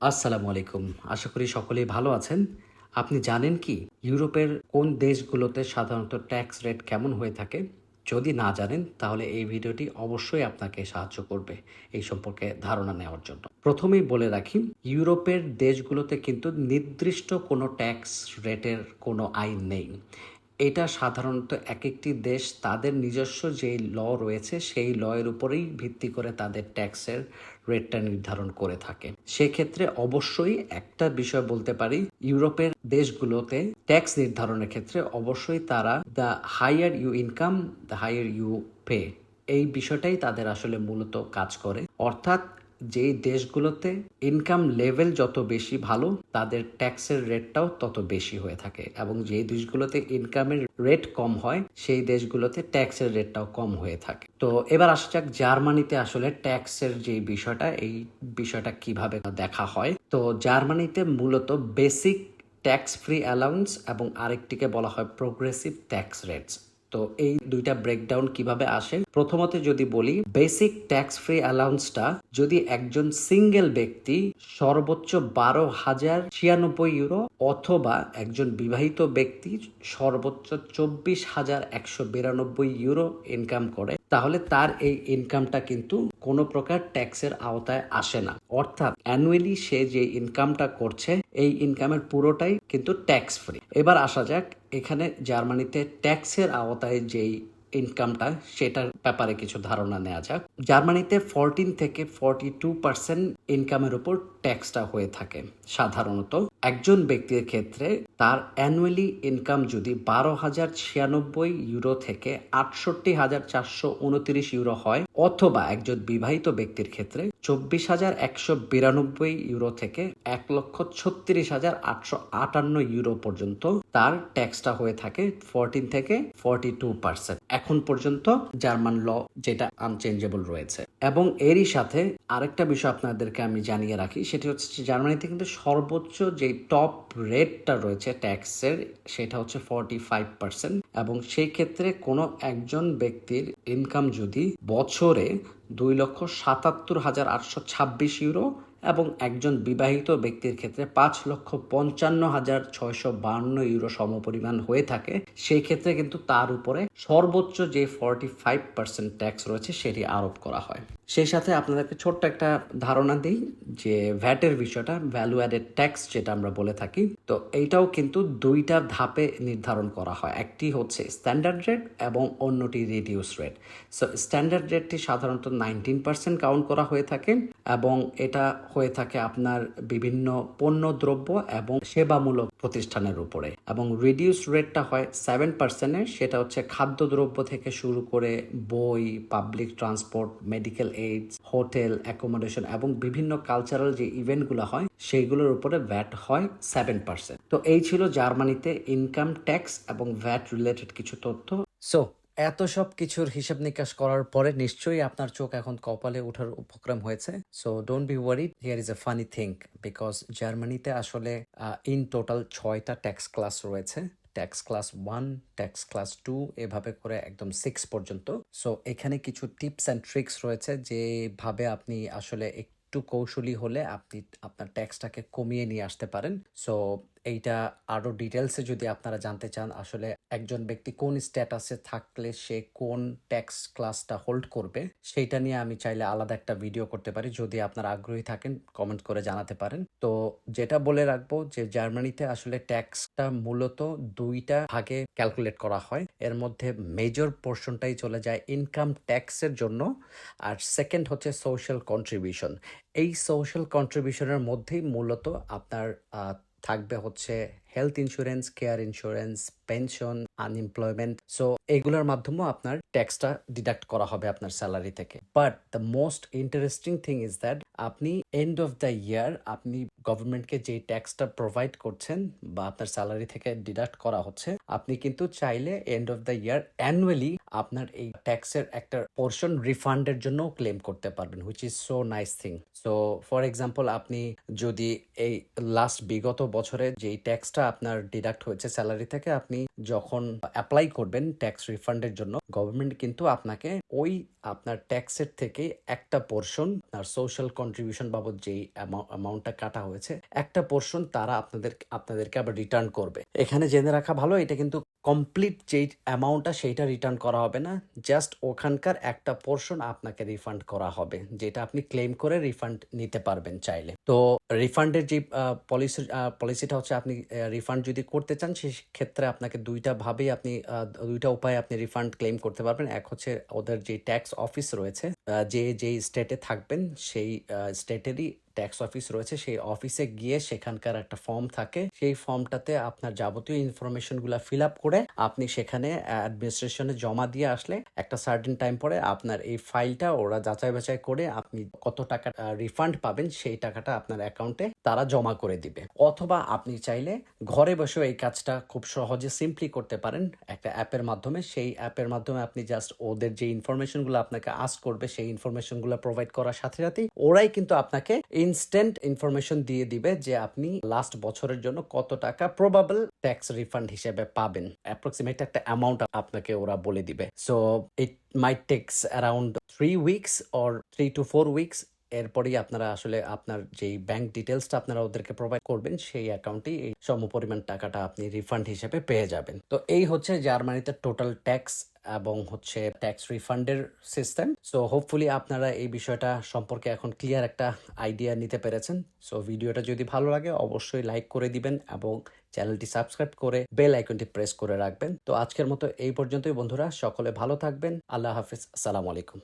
আসসালামু আলাইকুম। আশা করি সকলেই ভালো আছেন। আপনি জানেন কি ইউরোপের কোন দেশগুলোতে সাধারণত ট্যাক্স রেট কেমন হয়ে থাকে? যদি না জানেন তাহলে এই ভিডিওটি অবশ্যই আপনাকে সাহায্য করবে এই সম্পর্কে ধারণা নেওয়ার জন্য। প্রথমেই বলে রাখি, ইউরোপের দেশগুলোতে কিন্তু নির্দিষ্ট কোনো ট্যাক্স রেটের কোনো আইন নেই। এটা সাধারণত একেকটি দেশ তাদের নিজস্ব যেই রয়েছে সেই এর উপরেই ভিত্তি করে তাদের ট্যাক্সের রেটটা নির্ধারণ করে থাকে। সেক্ষেত্রে অবশ্যই একটা বিষয় বলতে পারি, ইউরোপের দেশগুলোতে ট্যাক্স নির্ধারণের ক্ষেত্রে অবশ্যই তারা the higher you income the higher you pay, এই বিষয়টাই তাদের আসলে মূলত কাজ করে। অর্থাৎ যেই দেশগুলোতে ইনকাম লেভেল যত বেশি ভালো, তাদের ট্যাক্সের রেটটাও তত বেশি হয়ে থাকে, এবং যেই দেশগুলোতে ইনকামের রেট কম হয় সেই দেশগুলোতে ট্যাক্সের রেটটাও কম হয়ে থাকে। তো এবার আসা যাক জার্মানিতে আসলে ট্যাক্সের যে বিষয়টা, এই বিষয়টা কিভাবে দেখা হয়। তো জার্মানিতে মূলত বেসিক ট্যাক্স ফ্রি অ্যালাউন্স এবং আরেকটিকে বলা হয় প্রোগ্রেসিভ ট্যাক্স রেটস। তো এই দুইটা ব্রেকডাউন কিভাবে আসে, প্রথমত যদি বলি, বেসিক ট্যাক্স ফ্রি অ্যালাউন্সটা যদি একজন সিঙ্গেল ব্যক্তি সর্বোচ্চ 12,096 ইউরো অথবা একজন বিবাহিত ব্যক্তি সর্বোচ্চ 24,192 ইউরো ইনকাম করে, তাহলে তার এই ইনকামটা কিন্তু কোনো প্রকার ট্যাক্সের আওতায় আসে না। অর্থাৎ অ্যানুয়ালি সে যে ইনকামটা করছে এই ইনকামের পুরোটাই কিন্তু ট্যাক্স ফ্রি। এবার আসা যাক এখানে জার্মানিতে ট্যাক্সের আওতায় যেই ইনকামটা, সেটার ব্যাপারে কিছু ধারণা নেওয়া যাক। জার্মানিতে 14 থেকে 42% ইনকামের উপর ট্যাক্সটা হয়ে থাকে। সাধারণত একজন ব্যক্তির ক্ষেত্রে তার অ্যানুয়ালি ইনকাম যদি 12,096 ইউরো থেকে 68,429 ইউরো হয়, অথবা একজন বিবাহিত ব্যক্তির ক্ষেত্রে 24,192 ইউরো থেকে 1,36,858 ইউরো পর্যন্ত তার ট্যাক্সটা হয়ে থাকে 14 থেকে 42%। এখন পর্যন্ত জার্মান ল যেটা আনচেঞ্জেবল রয়েছে। এবং এরই সাথে আরেকটা বিষয় আপনাদেরকে আমি জানিয়ে রাখি, সেটি হচ্ছে জার্মানিতে কিন্তু সর্বোচ্চ যে টপ রেটটা রয়েছে ট্যাক্সের, সেটা হচ্ছে 45%। এবং সেই ক্ষেত্রে কোনো একজন ব্যক্তির ইনকাম যদি বছরে 2,77,826 ইউরো এবং একজন বিবাহিত ব্যক্তির ক্ষেত্রে 5,55,652 ইউরো সমপরিমাণ হয়ে থাকে, সেই ক্ষেত্রে কিন্তু তার উপরে সর্বোচ্চ যে 45% ট্যাক্স রয়েছে সেটি আরোপ করা হয়। সেই সাথে আপনাদেরকে ছোট্ট একটা ধারণা দিই যে ভ্যাটের বিষয়টা, ভ্যালু অ্যাডেড ট্যাক্স যেটা আমরা বলে থাকি, তো এইটাও কিন্তু দুইটা ধাপে নির্ধারণ করা হয়। একটি হচ্ছে স্ট্যান্ডার্ড রেট এবং অন্যটি রিডিউস রেট। সো স্ট্যান্ডার্ড রেটটি সাধারণত 19% কাউন্ট করা হয়ে থাকে, এবং এটা হয়ে থাকে আপনার বিভিন্ন পণ্য দ্রব্য এবং সেবামূলক প্রতিষ্ঠানের উপরে। এবং রিডিউস রেটটা হয় 7%, সেটা হচ্ছে খাদ্যদ্রব্য থেকে শুরু করে বই, public transport, medical AIDS, hotel, accommodation এবং বিভিন্ন কালচারাল যে ইভেন্টগুলো হয় সেইগুলোর উপরে ভ্যাট হয় 7%। তো এই ছিল জার্মানিতে ইনকাম ট্যাক্স এবং ভ্যাট রিলেটেড কিছু তথ্য। সো এত সব কিছুর হিসাব নিকাশ করার পরে নিশ্চয়ই আপনার চোখ এখন কপালে ওঠার উপক্রম হয়েছে। So don't be worried, here is a funny thing, because জার্মানিতে আসলে ইন টোটাল 6টা ট্যাক্স ক্লাস রয়েছে। ট্যাক্স ক্লাস 1, ট্যাক্স ক্লাস 2, এভাবে করে একদম 6 পর্যন্ত। সো এখানে কিছু টিপস অ্যান্ড ট্রিক্স রয়েছে যেভাবে আপনি আসলে একটু কৌশলী হলে আপনি আপনার ট্যাক্সটাকে কমিয়ে নিয়ে আসতে পারেন। সো এইটা আরো ডিটেলসে যদি আপনারা জানতে চান, আসলে একজন ব্যক্তি কোন স্ট্যাটাসে থাকলে সে কোন ট্যাক্স ক্লাসটা হোল্ড করবে, সেইটা নিয়ে আমি চাইলে আলাদা একটা ভিডিও করতে পারি। যদি আপনারা আগ্রহী থাকেন কমেন্ট করে জানাতে পারেন। তো যেটা বলে রাখবো যে জার্মানিতে আসলে ট্যাক্সটা মূলত দুইটা ভাগে ক্যালকুলেট করা হয়। এর মধ্যে মেজর পোর্শনটাই চলে যায় ইনকাম ট্যাক্সের জন্য, আর সেকেন্ড হচ্ছে সোশ্যাল কন্ট্রিবিউশন। এই সোশ্যাল কন্ট্রিবিউশনের মধ্যেই মূলত আপনার থাকবে হচ্ছে health insurance, care insurance, pension, unemployment. So এগুলোর মাধ্যমেও আপনার ট্যাক্সটা ডিডাক্ট করা হবে আপনার স্যালারি থেকে। But the most interesting thing is that আপনি এন্ড অফ দ্য ইয়ার আপনি গভর্নমেন্টকে যে ট্যাক্সটা প্রোভাইড করছেন বা আপনার স্যালারি থেকে ডিডাক্ট করা হচ্ছে, আপনি কিন্তু চাইলে end of the year annually আপনার এই ট্যাক্সের একটা পোর্শন রিফান্ডের জন্য ক্লেম করতে পারবেন, which is so nice thing. So for example, আপনি যদি এই লাস্ট বিগত বছরে যেই ট্যাক্সটা ট্যাক্সটা আপনার ডিডাক্ট হয়েছে স্যালারি থেকে, আপনি যখন অ্যাপ্লাই করবেন ট্যাক্স রিফান্ডের জন্য, গভর্নমেন্ট কিন্তু আপনাকে ওই আপনার ট্যাক্সের থেকে একটা পোর্শন, আর সোশ্যাল কন্ট্রিবিউশন বাবদ যেই অ্যামাউন্টটা কাটা হয়েছে একটা পোর্শন তারা আপনাদেরকে আবার রিটার্ন করবে। এখানে জেনে রাখা ভালো, এটা কিন্তু কমপ্লিট যেই অ্যামাউন্টটা সেইটা রিটার্ন করা হবে না, জাস্ট ওখানকার একটা পোর্শন আপনাকে রিফান্ড করা হবে, যেটা আপনি ক্লেম করে রিফান্ড নিতে পারবেন চাইলে। তো রিফান্ডের যে পলিসিটা হচ্ছে, আপনি রিফান্ড যদি করতে চান সেক্ষেত্রে আপনাকে দুইটা উপায়ে আপনি রিফান্ড ক্লেম করতে পারবেন। এক হচ্ছে ওদের যে ট্যাক্স অফিস রয়েছে, যেই স্টেটে থাকবেন সেই স্টেটেরই ট্যাক্স অফিস রয়েছে, সেই অফিসে গিয়ে সেখানকার একটা ফর্ম থাকে, সেই ফর্মটাতে আপনার যাবতীয় ইনফরমেশনগুলো ফিল আপ করে আপনি সেখানে অ্যাডমিনিস্ট্রেশনে জমা দিয়ে আসলে একটা সার্টেন টাইম পরে আপনার এই ফাইলটা ওরা যাচাই বাছাই করে আপনি কত টাকা রিফান্ড পাবেন সেই টাকাটা আপনার অ্যাকাউন্টে তারা জমা করে দিবে। অথবা আপনি চাইলে ঘরে বসেও এই কাজটা খুব সহজে সিম্পলি করতে পারেন একটা অ্যাপের মাধ্যমে। সেই অ্যাপের মাধ্যমে আপনি জাস্ট ওদের যে ইনফরমেশনগুলো আপনাকে আস্ক করবে সেই ইনফরমেশনগুলো প্রোভাইড করার সাথে সাথেই ওরাই কিন্তু আপনাকে ইনস্ট্যান্ট ইনফরমেশন দিয়ে দিবে যে আপনি লাস্ট বছরের জন্য কত টাকা প্রবাবল ট্যাক্স রিফান্ড হিসেবে পাবেন। অ্যাপ্রক্সিমেট একটা অ্যামাউন্ট আপনাকে ওরা বলে দিবে। So it might takes around 3 weeks or 3 to 4 weeks। এরপরেই আপনারা আসলে আপনার যেই ব্যাংক ডিটেলসটা আপনারা ওদেরকে প্রোভাইড করবেন সেই অ্যাকাউন্টেই এই সমপরিমাণ টাকাটা আপনি রিফান্ড হিসেবে পেয়ে যাবেন। তো এই হচ্ছে জার্মানিতে টোটাল ট্যাক্স এবং হচ্ছে ট্যাক্স রিফান্ডের সিস্টেম। সো হোপফুলি আপনারা এই বিষয়টা সম্পর্কে এখন ক্লিয়ার একটা আইডিয়া নিতে পেরেছেন। সো ভিডিওটা যদি ভালো লাগে অবশ্যই লাইক করে দিবেন এবং চ্যানেলটি সাবস্ক্রাইব করে বেল আইকনটি প্রেস করে রাখবেন। তো আজকের মতো এই পর্যন্তই বন্ধুরা, সকলে ভালো থাকবেন। আল্লাহ হাফিজ, আসসালামু আলাইকুম।